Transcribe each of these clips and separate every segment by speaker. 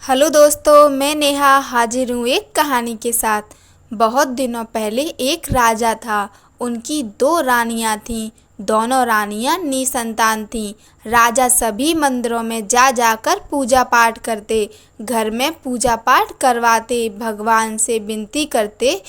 Speaker 1: Hello दोस्तों, मैं नेहा हाजिर हूँ एक कहानी के साथ। बहुत दिनों पहले एक राजा था। उनकी दो रानियाँ थीं। दोनों रानियाँ निसंतान थीं। राजा सभी मंदिरों में जा जाकर पूजा पाठ करते, घर में पूजा पाठ करवाते, भगवान से विनती करते।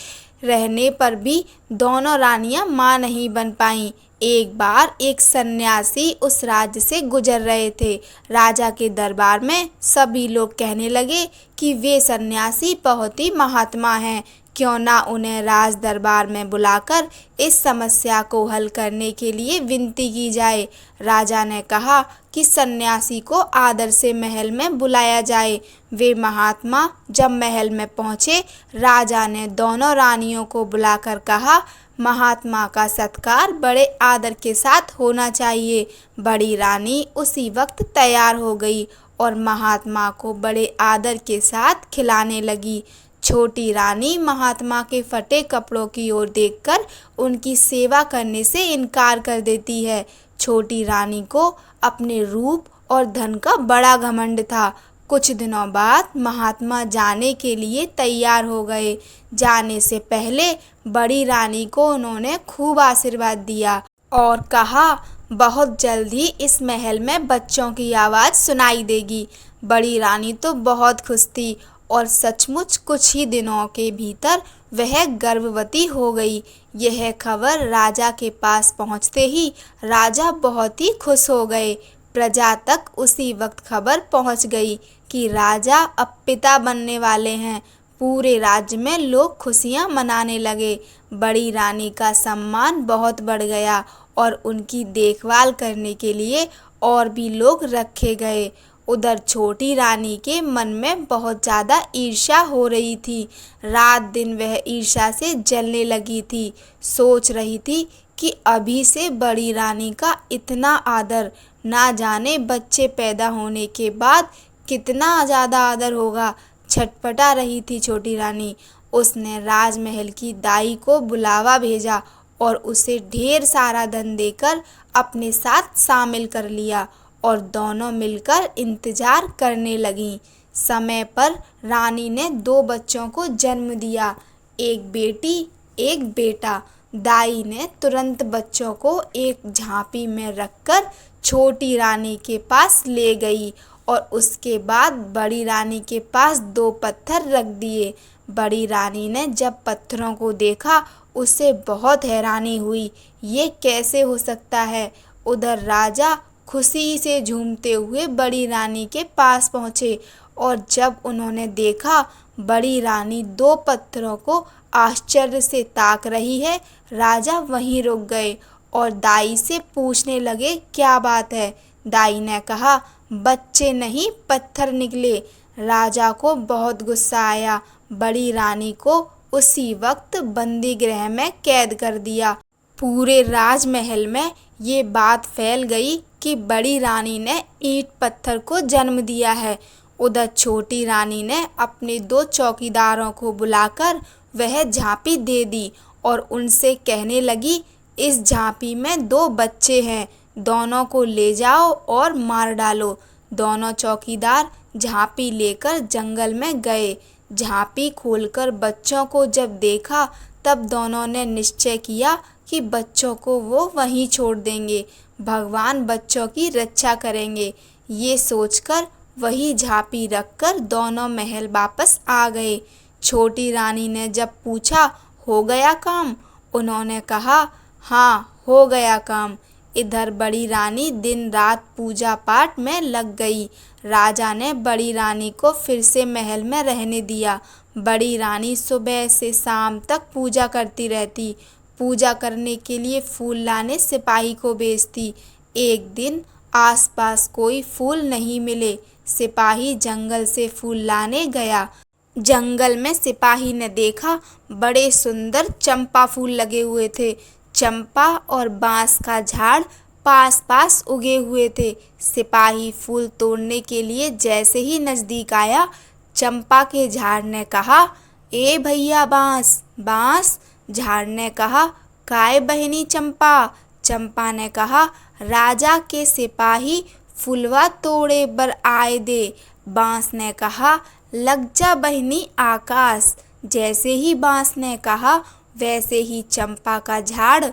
Speaker 1: रहने पर भी दोनों रानियाँ माँ नहीं बन पाईं। एक बार एक सन्यासी उस राज्य से गुजर रहे थे। राजा के दरबार में सभी लोग कहने लगे कि वे सन्यासी बहुत ही महात्मा हैं, क्यों ना उन्हें राज दरबार में बुलाकर इस समस्या को हल करने के लिए विनती की जाए। राजा ने कहा कि सन्यासी को आदर से महल में बुलाया जाए। वे महात्मा जब महल में पहुँचे, राजा ने दोनों रानियों को बुलाकर कहा, महात्मा का सत्कार बड़े आदर के साथ होना चाहिए। बड़ी रानी उसी वक्त तैयार हो गई और महात्मा को बड़े आदर के साथ खिलाने लगी। छोटी रानी महात्मा के फटे कपड़ों की ओर देखकर उनकी सेवा करने से इनकार कर देती है। छोटी रानी को अपने रूप और धन का बड़ा घमंड था। कुछ दिनों बाद महात्मा जाने के लिए तैयार हो गए। जाने से पहले बड़ी रानी को उन्होंने खूब आशीर्वाद दिया और कहा, बहुत जल्द ही इस महल में बच्चों की आवाज़ सुनाई देगी। बड़ी रानी तो बहुत खुश थी और सचमुच कुछ ही दिनों के भीतर वह गर्भवती हो गई। यह खबर राजा के पास पहुंचते ही राजा बहुत ही खुश हो गए। प्रजा तक उसी वक्त खबर पहुंच गई कि राजा अब पिता बनने वाले हैं। पूरे राज्य में लोग खुशियां मनाने लगे। बड़ी रानी का सम्मान बहुत बढ़ गया और उनकी देखभाल करने के लिए और भी लोग रखे गए। उधर छोटी रानी के मन में बहुत ज़्यादा ईर्ष्या हो रही थी। रात दिन वह ईर्ष्या से जलने लगी थी। सोच रही थी कि अभी से बड़ी रानी का इतना आदर, ना जाने बच्चे पैदा होने के बाद कितना ज़्यादा आदर होगा। छटपटा रही थी छोटी रानी। उसने राजमहल की दाई को बुलावा भेजा और उसे ढेर सारा धन देकर अपने साथ शामिल कर लिया और दोनों मिलकर इंतजार करने लगीं। समय पर रानी ने दो बच्चों को जन्म दिया, एक बेटी एक बेटा। दाई ने तुरंत बच्चों को एक झांपी में रखकर छोटी रानी के पास ले गई और उसके बाद बड़ी रानी के पास दो पत्थर रख दिए। बड़ी रानी ने जब पत्थरों को देखा, उसे बहुत हैरानी हुई। ये कैसे हो सकता है? उधर राजा खुशी से झूमते हुए बड़ी रानी के पास पहुँचे और जब उन्होंने देखा बड़ी रानी दो पत्थरों को आश्चर्य से ताक रही है, राजा वहीं रुक गए और दाई से पूछने लगे, क्या बात है? दाई ने कहा, बच्चे नहीं पत्थर निकले। राजा को बहुत गुस्सा आया। बड़ी रानी को उसी वक्त बंदी गृह में कैद कर दिया। पूरे राजमहल में ये बात फैल गई कि बड़ी रानी ने ईंट पत्थर को जन्म दिया है। उधर छोटी रानी ने अपने दो चौकीदारों को बुलाकर वह झांपी दे दी और उनसे कहने लगी, इस झांपी में दो बच्चे हैं, दोनों को ले जाओ और मार डालो। दोनों चौकीदार झांपी लेकर जंगल में गए। झांपी खोलकर बच्चों को जब देखा, तब दोनों ने निश्चय किया कि बच्चों को वो वहीं छोड़ देंगे। भगवान बच्चों की रक्षा करेंगे। ये सोचकर वही झांपी रखकर दोनों महल वापस आ गए। छोटी रानी ने जब पूछा, हो गया काम? उन्होंने कहा, हाँ, हो गया काम। इधर बड़ी रानी दिन रात पूजा पाठ में लग गई। राजा ने बड़ी रानी को फिर से महल में रहने दिया। बड़ी रानी सुबह से शाम तक पूजा करती रहती। पूजा करने के लिए फूल लाने सिपाही को भेजती। एक दिन आसपास कोई फूल नहीं मिले। सिपाही जंगल से फूल लाने गया। जंगल में सिपाही ने देखा बड़े सुंदर चंपा फूल लगे हुए थे। चंपा और बांस का झाड़ पास पास उगे हुए थे। सिपाही फूल तोड़ने के लिए जैसे ही नजदीक आया, चंपा के झाड़ ने कहा, ए भैया बांस बांस। झाड़ ने कहा, काय बहनी चंपा। चंपा ने कहा, राजा के सिपाही फुलवा तोड़े बर आए दे। बांस ने कहा, लग जा बहनी आकाश। जैसे ही बांस ने कहा वैसे ही चंपा का झाड़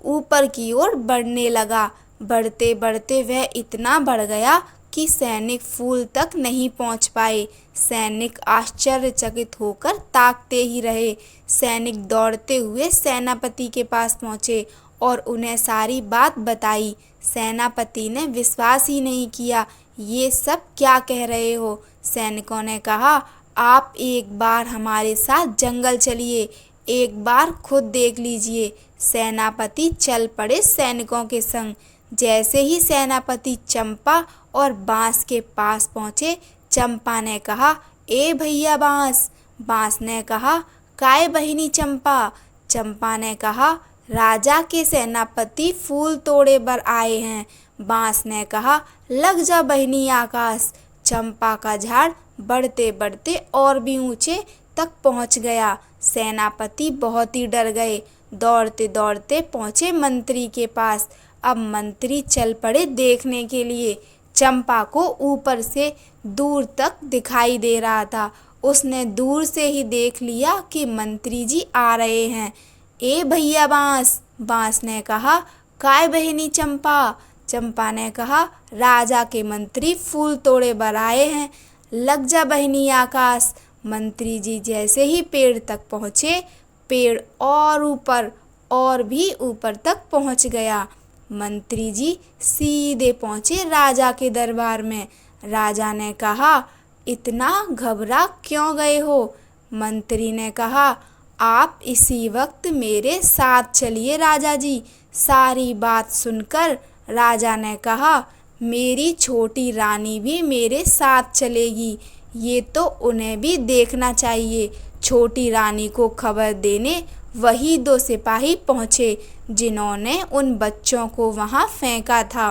Speaker 1: ऊपर की ओर बढ़ने लगा। बढ़ते बढ़ते वह इतना बढ़ गया कि सैनिक फूल तक नहीं पहुंच पाए। सैनिक आश्चर्यचकित होकर ताकते ही रहे। सैनिक दौड़ते हुए सेनापति के पास पहुंचे और उन्हें सारी बात बताई। सेनापति ने विश्वास ही नहीं किया। ये सब क्या कह रहे हो? सैनिकों ने कहा, आप एक बार हमारे साथ जंगल चलिए, एक बार खुद देख लीजिए। सेनापति चल पड़े सैनिकों के संग। जैसे ही सेनापति चंपा और बांस के पास पहुंचे, चंपा ने कहा, ए भैया बांस। बांस ने कहा, काय बहिनी चंपा। चंपा ने कहा, राजा के सेनापति फूल तोड़े बर आए हैं। बांस ने कहा, लग जा बहिनी आकाश। चंपा का झाड़ बढ़ते बढ़ते और भी ऊंचे तक पहुंच गया। सेनापति बहुत ही डर गए। दौड़ते दौड़ते पहुंचे मंत्री के पास। अब मंत्री चल पड़े देखने के लिए। चंपा को ऊपर से दूर तक दिखाई दे रहा था। उसने दूर से ही देख लिया कि मंत्री जी आ रहे हैं। ए भैया बांस। बांस ने कहा, काय बहिनी चंपा। चंपा ने कहा, राजा के मंत्री फूल तोड़े बर आए हैं। लग जा बहिनी आकाश। मंत्री जी जैसे ही पेड़ तक पहुँचे, पेड़ और ऊपर और भी ऊपर तक पहुँच गया। मंत्री जी सीधे पहुँचे राजा के दरबार में। राजा ने कहा, इतना घबरा क्यों गए हो? मंत्री ने कहा, आप इसी वक्त मेरे साथ चलिए राजा जी। सारी बात सुनकर राजा ने कहा, मेरी छोटी रानी भी मेरे साथ चलेगी। ये तो उन्हें भी देखना चाहिए। छोटी रानी को खबर देने वही 2 सिपाही पहुँचे जिन्होंने उन बच्चों को वहाँ फेंका था।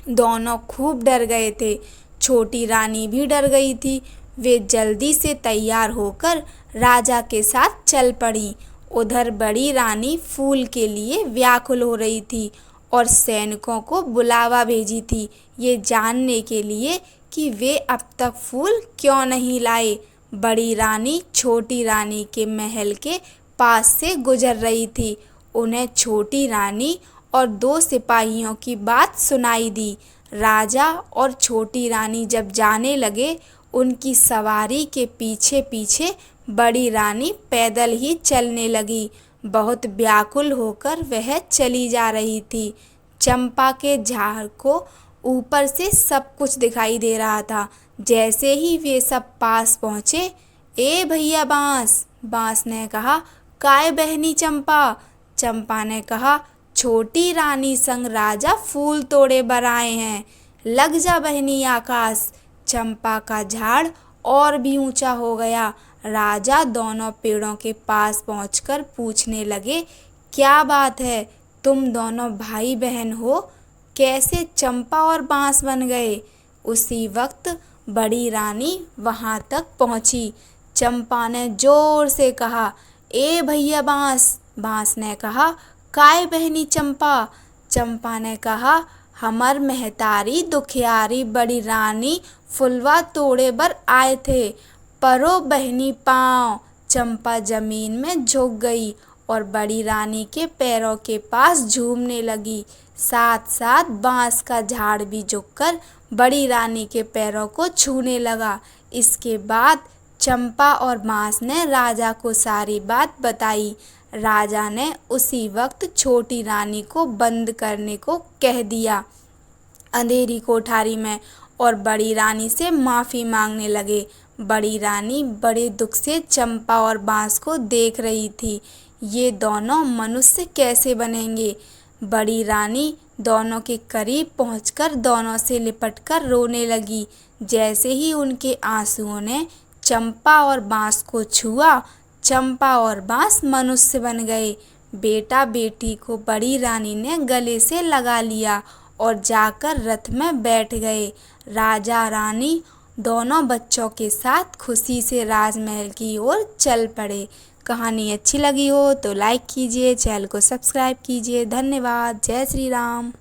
Speaker 1: दोनों खूब डर गए थे। छोटी रानी भी डर गई थी। वे जल्दी से तैयार होकर राजा के साथ चल पड़ी। उधर बड़ी रानी फूल के लिए व्याकुल हो रही थी और सैनिकों को बुलावा भेजी थी, ये जानने के लिए कि वे अब तक फूल क्यों नहीं लाए। बड़ी रानी छोटी रानी के महल के पास से गुजर रही थी। उन्हें छोटी रानी और 2 सिपाहियों की बात सुनाई दी। राजा और छोटी रानी जब जाने लगे, उनकी सवारी के पीछे पीछे बड़ी रानी पैदल ही चलने लगी। बहुत व्याकुल होकर वह चली जा रही थी। चंपा के झाड़ को ऊपर से सब कुछ दिखाई दे रहा था। जैसे ही वे सब पास पहुँचे, ए भैया बांस। बांस ने कहा, काय बहनी चंपा। चंपा ने कहा, छोटी रानी संग राजा फूल तोड़े बर आए हैं। लग जा बहनी आकाश। चंपा का झाड़ और भी ऊंचा हो गया। राजा दोनों पेड़ों के पास पहुंचकर पूछने लगे, क्या बात है, तुम दोनों भाई बहन हो, कैसे चंपा और बांस बन गए? उसी वक्त बड़ी रानी वहां तक पहुंची। चंपा ने जोर से कहा, ए भैया बांस। बांस ने कहा, काय बहनी चंपा। चंपा ने कहा, हमर महतारी दुखियारी बड़ी रानी फुलवा तोड़े बर आए थे, परो बहनी पाँव। चंपा जमीन में झुक गई और बड़ी रानी के पैरों के पास झूमने लगी। साथ साथ बांस का झाड़ भी झुककर बड़ी रानी के पैरों को छूने लगा। इसके बाद चंपा और बांस ने राजा को सारी बात बताई। राजा ने उसी वक्त छोटी रानी को बंद करने को कह दिया अंधेरी कोठारी में और बड़ी रानी से माफ़ी मांगने लगे। बड़ी रानी बड़े दुख से चंपा और बांस को देख रही थी। ये दोनों मनुष्य कैसे बनेंगे? बड़ी रानी दोनों के करीब पहुंचकर दोनों से लिपटकर रोने लगी। जैसे ही उनके आंसुओं ने चंपा और बांस को छुआ, चंपा और बांस मनुष्य बन गए। बेटा बेटी को बड़ी रानी ने गले से लगा लिया और जाकर रथ में बैठ गए। राजा रानी दोनों बच्चों के साथ खुशी से राजमहल की ओर चल पड़े। कहानी अच्छी लगी हो तो लाइक कीजिए, चैनल को सब्सक्राइब कीजिए। धन्यवाद। जय श्री राम।